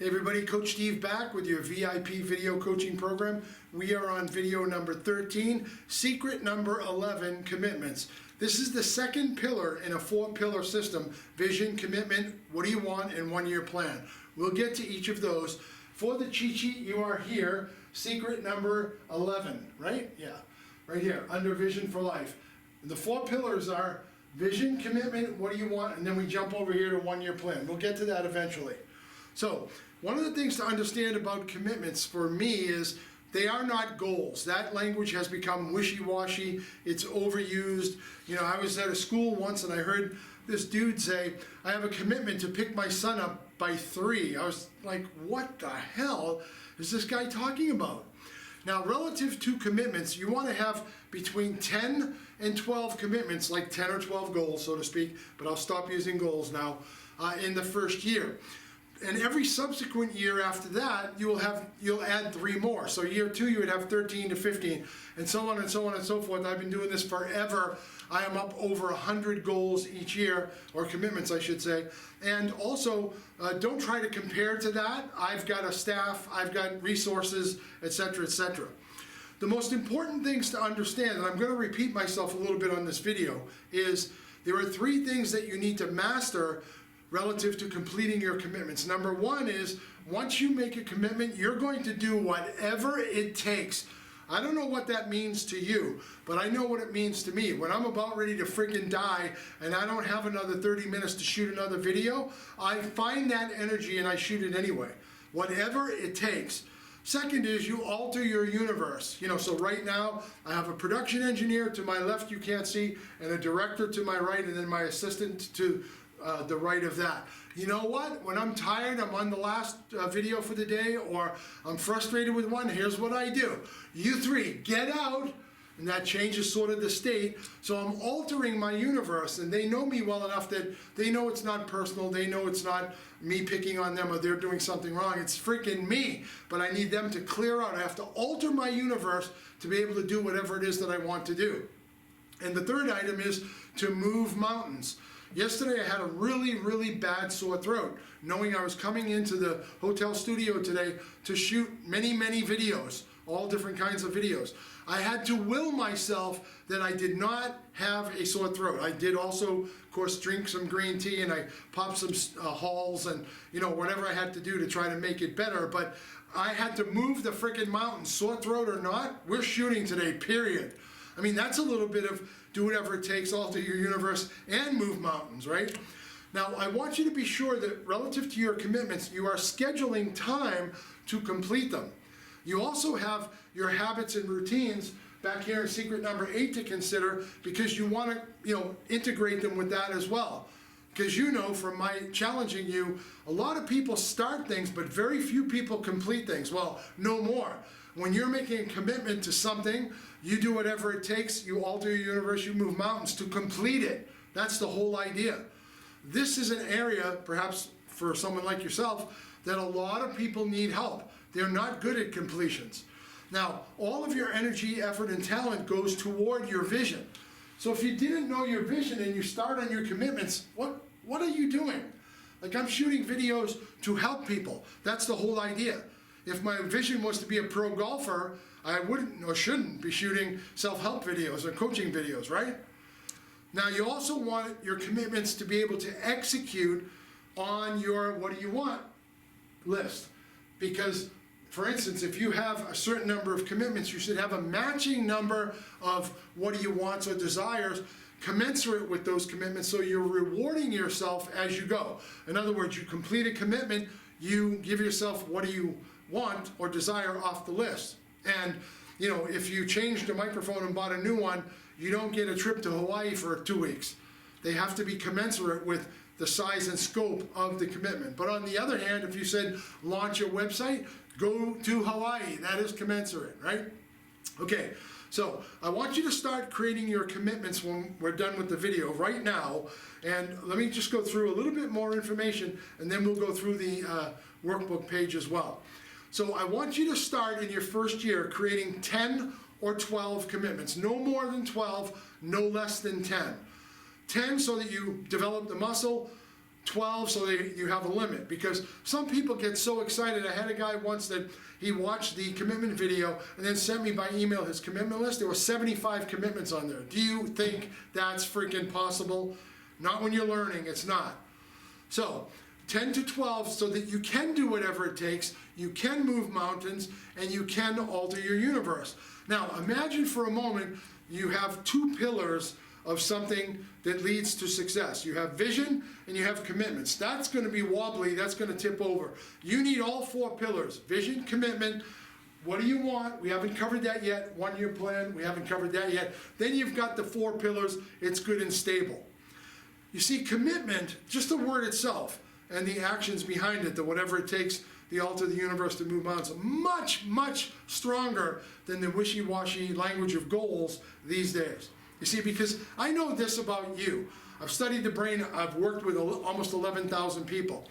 Hey everybody, Coach Steve back with your VIP video coaching program. We are on video number 13, secret number 11, commitments. This is the second pillar in a 4-pillar system: vision, commitment, what do you want, and 1-year plan. We'll get to each of those. For the cheat sheet, you are here, secret number 11, right? Yeah, right here, under vision for life. The 4 pillars are vision, commitment, what do you want, and then we jump over here to 1-year plan. We'll get to that eventually. So, one of the things to understand about commitments for me is they are not goals. That language has become wishy-washy, it's overused. You know, I was at a school once and I heard this dude say, I have a commitment to pick my son up by 3. I was like, what the hell is this guy talking about? Now, relative to commitments, you want to have between 10 and 12 commitments, like 10 or 12 goals, so to speak, but I'll stop using goals now, in the first year. And every subsequent year after that, you'll add 3 more. So year 2, you would have 13 to 15, and so on and so on and so forth. I've been doing this forever. I am up over 100 goals each year, or commitments, I should say. And also, don't try to compare to that. I've got a staff, I've got resources, etc., etc. The most important things to understand, and I'm going to repeat myself a little bit on this video, is there are 3 things that you need to master relative to completing your commitments. Number 1 is, once you make a commitment, you're going to do whatever it takes. I don't know what that means to you, but I know what it means to me. When I'm about ready to freaking die and I don't have another 30 minutes to shoot another video, I find that energy and I shoot it anyway. Whatever it takes. Second is, you alter your universe. You know, so right now I have a production engineer to my left you can't see, and a director to my right, and then my assistant to the right of that. You know what? When I'm tired, I'm on the last video for the day, or I'm frustrated with one, here's what I do. You 3, get out, and that changes sort of the state. So I'm altering my universe, and they know me well enough that they know it's not personal, they know it's not me picking on them or they're doing something wrong. It's freaking me, but I need them to clear out. I have to alter my universe to be able to do whatever it is that I want to do. And the third item is to move mountains. Yesterday I had a really, really bad sore throat, knowing I was coming into the hotel studio today to shoot many, many videos, all different kinds of videos. I had to will myself that I did not have a sore throat. I did also, of course, drink some green tea, and I popped some Halls and, you know, whatever I had to do to try to make it better, but I had to move the frickin' mountain, sore throat or not, we're shooting today, period. I mean, that's a little bit of do whatever it takes, alter your universe, and move mountains, right? Now, I want you to be sure that relative to your commitments, you are scheduling time to complete them. You also have your habits and routines back here in secret number 8 to consider, because you want to, you know, integrate them with that as well. Because you know from my challenging you, a lot of people start things, but very few people complete things. Well, no more. When you're making a commitment to something, you do whatever it takes, you alter your universe, you move mountains to complete it. That's the whole idea. This is an area, perhaps for someone like yourself, that a lot of people need help. They're not good at completions. Now, all of your energy, effort, and talent goes toward your vision. So if you didn't know your vision and you start on your commitments, what are you doing? Like, I'm shooting videos to help people. That's the whole idea. If my vision was to be a pro golfer, I wouldn't or shouldn't be shooting self-help videos or coaching videos, right? Now, you also want your commitments to be able to execute on your what do you want list. Because, for instance, if you have a certain number of commitments, you should have a matching number of what do you wants or desires commensurate with those commitments, so you're rewarding yourself as you go. In other words, you complete a commitment, you give yourself what do you want or desire off the list. And, you know, if you changed a microphone and bought a new one, you don't get a trip to Hawaii for 2 weeks. They have to be commensurate with the size and scope of the commitment. But on the other hand, if you said launch a website, go to Hawaii, that is commensurate, right? Okay, so I want you to start creating your commitments when we're done with the video right now. And let me just go through a little bit more information, and then we'll go through the workbook page as well. So I want you to start in your first year creating 10 or 12 commitments. No more than 12, no less than 10. 10 so that you develop the muscle, 12, so you have a limit, because some people get so excited. I had a guy once that he watched the commitment video and then sent me by email his commitment list. There were 75 commitments on there. Do you think that's freaking possible? Not when you're learning, it's not. So 10 to 12, so that you can do whatever it takes, you can move mountains, and you can alter your universe. Now imagine for a moment you have two pillars of something that leads to success. You have vision and you have commitments. That's going to be wobbly, that's going to tip over. You need all four pillars: vision, commitment. What do you want? We haven't covered that yet. 1-year plan, we haven't covered that yet. Then you've got the 4 pillars. It's good and stable. You see, commitment, just the word itself and the actions behind it, the whatever it takes, the alter the universe to move mountains, much, much stronger than the wishy-washy language of goals these days. You see, because I know this about you. I've studied the brain. I've worked with almost 11,000 people.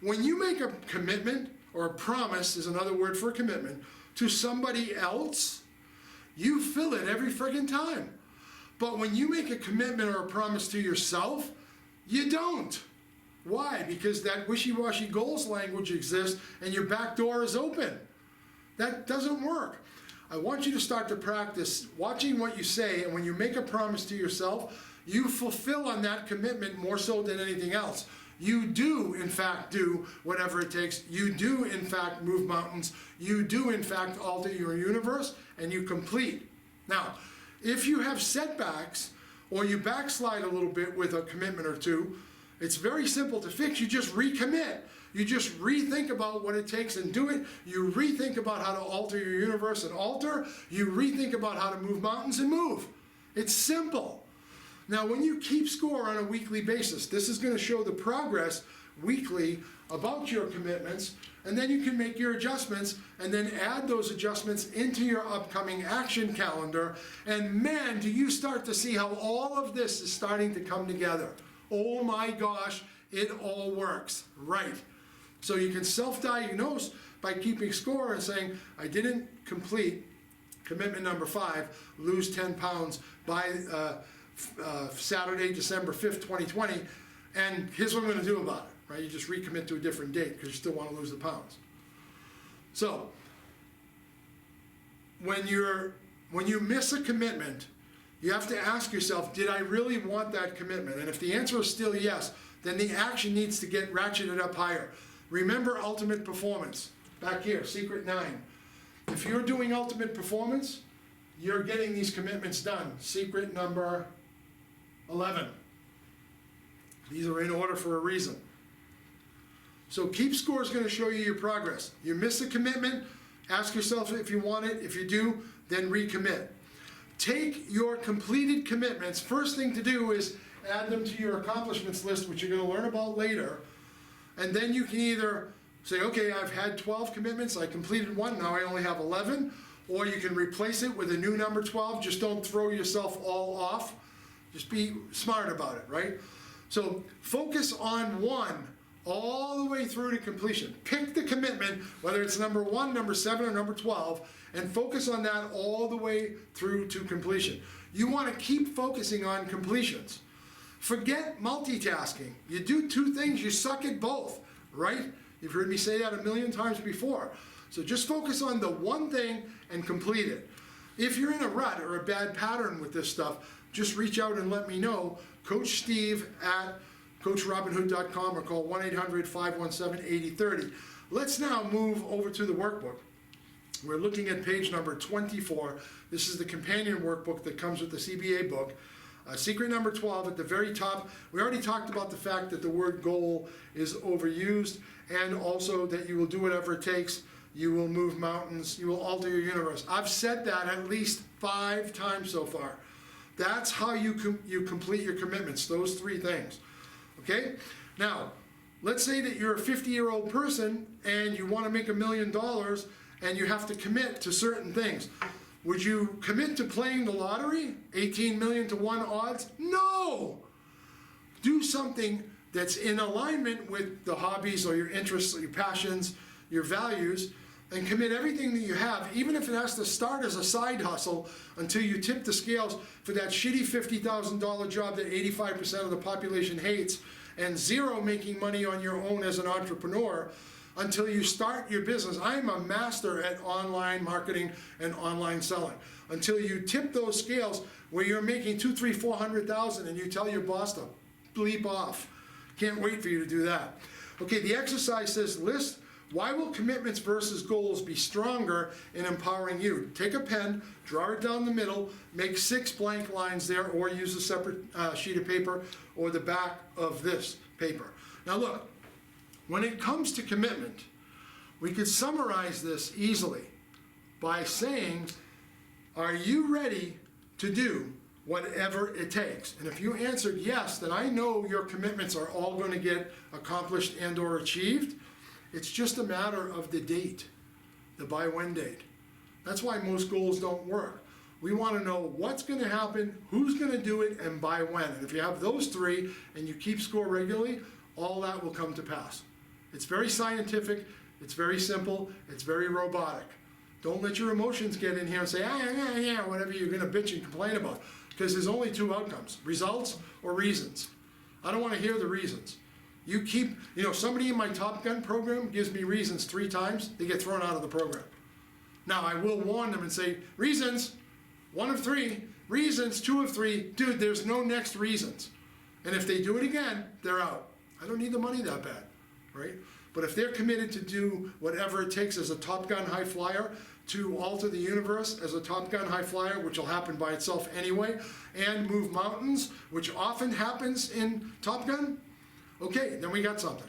When you make a commitment, or a promise is another word for a commitment, to somebody else, you fill it every friggin' time. But when you make a commitment or a promise to yourself, you don't. Why? Because that wishy-washy goals language exists and your back door is open. That doesn't work. I want you to start to practice watching what you say, and when you make a promise to yourself, you fulfill on that commitment more so than anything else. You do, in fact, do whatever it takes. You do, in fact, move mountains. You do, in fact, alter your universe, and you complete. Now, if you have setbacks or you backslide a little bit with a commitment or two, it's very simple to fix. You just recommit. You just rethink about what it takes and do it. You rethink about how to alter your universe and alter. You rethink about how to move mountains and move. It's simple. Now, when you keep score on a weekly basis, this is going to show the progress weekly about your commitments, and then you can make your adjustments and then add those adjustments into your upcoming action calendar. And man, do you start to see how all of this is starting to come together. Oh my gosh, it all works, right? So you can self-diagnose by keeping score and saying, I didn't complete commitment number 5, lose 10 pounds by Saturday, December 5th, 2020, and here's what I'm going to do about it, right? You just recommit to a different date because you still want to lose the pounds. So when you miss a commitment, you have to ask yourself, did I really want that commitment? And if the answer is still yes, then the action needs to get ratcheted up higher. Remember ultimate performance. Back here, secret 9. If you're doing ultimate performance, you're getting these commitments done. Secret number 11. These are in order for a reason. So keep score is going to show you your progress. You miss a commitment, ask yourself if you want it. If you do, then recommit. Take your completed commitments. First thing to do is add them to your accomplishments list, which you're going to learn about later. And then you can either say, okay, I've had 12 commitments, I completed 1, now I only have 11. Or you can replace it with a new number 12. Just don't throw yourself all off. Just be smart about it, right? So focus on 1 all the way through to completion. Pick the commitment, whether it's number 1, number 7, or number 12, and focus on that all the way through to completion. You want to keep focusing on completions. Forget multitasking. You do 2 things, you suck at both, right? You've heard me say that a million times before. So just focus on the one thing and complete it. If you're in a rut or a bad pattern with this stuff, just reach out and let me know. Coach Steve at CoachRobinhood.com or call 1-800-517-8030. Let's now move over to the workbook. We're looking at page number 24. This is the companion workbook that comes with the CBA book. Secret number 12 at the very top. We already talked about the fact that the word goal is overused, and also that you will do whatever it takes. You will move mountains. You will alter your universe. I've said that at least 5 times so far. That's how you complete your commitments, those 3 things. Okay? Now, let's say that you're a 50-year-old person and you want to make $1 million and you have to commit to certain things. Would you commit to playing the lottery? 18 million to 1 odds? No! Do something that's in alignment with the hobbies or your interests, or your passions, your values, and commit everything that you have, even if it has to start as a side hustle until you tip the scales for that shitty $50,000 job that 85% of the population hates, and zero making money on your own as an entrepreneur until you start your business. I'm a master at online marketing and online selling. Until you tip those scales where you're making 2, 3, 400,000 and you tell your boss to bleep off. Can't wait for you to do that. Okay, the exercise says list why will commitments versus goals be stronger in empowering you. Take a pen, draw it down the middle, make 6 blank lines there, or use a separate sheet of paper or the back of this paper. Now look, when it comes to commitment, we could summarize this easily by saying, are you ready to do whatever it takes? And if you answered yes, then I know your commitments are all going to get accomplished and or achieved. It's just a matter of the date, the by when date. That's why most goals don't work. We want to know what's going to happen, who's going to do it, and by when. And if you have those 3 and you keep score regularly, all that will come to pass. It's very scientific, it's very simple, it's very robotic. Don't let your emotions get in here and say, yeah, whatever you're going to bitch and complain about. Because there's only 2 outcomes, results or reasons. I don't want to hear the reasons. You keep, somebody in my Top Gun program gives me reasons 3 times, they get thrown out of the program. Now, I will warn them and say, reasons, 1 of 3, reasons, 2 of 3, dude, there's no next reasons. And if they do it again, they're out. I don't need the money that bad, right? But if they're committed to do whatever it takes as a Top Gun high flyer, to alter the universe as a Top Gun high flyer, which will happen by itself anyway, and move mountains, which often happens in Top Gun, okay, then we got something.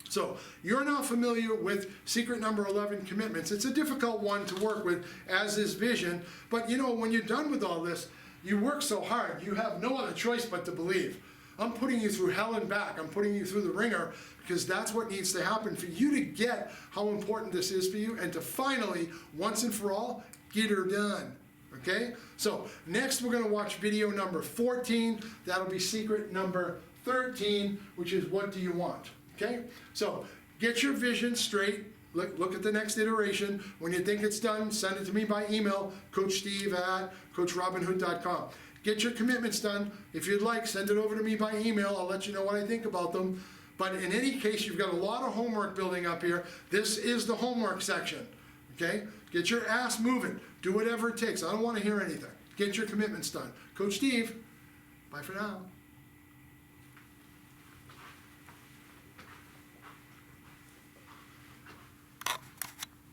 So you're now familiar with secret number 11, commitments. It's a difficult one to work with, as is vision, but when you're done with all this, you work so hard, you have no other choice but to believe. I'm putting you through hell and back. I'm putting you through the ringer because that's what needs to happen for you to get how important this is for you and to finally, once and for all, get her done. Okay? So next we're going to watch video number 14. That'll be secret number 13, which is what do you want? Okay? So get your vision straight. Look at the next iteration. When you think it's done, send it to me by email, coachsteve@coachrobinhood.com. Get your commitments done. If you'd like, send it over to me by email. I'll let you know what I think about them. But in any case, you've got a lot of homework building up here. This is the homework section, okay? Get your ass moving. Do whatever it takes. I don't want to hear anything. Get your commitments done. Coach Steve, bye for now.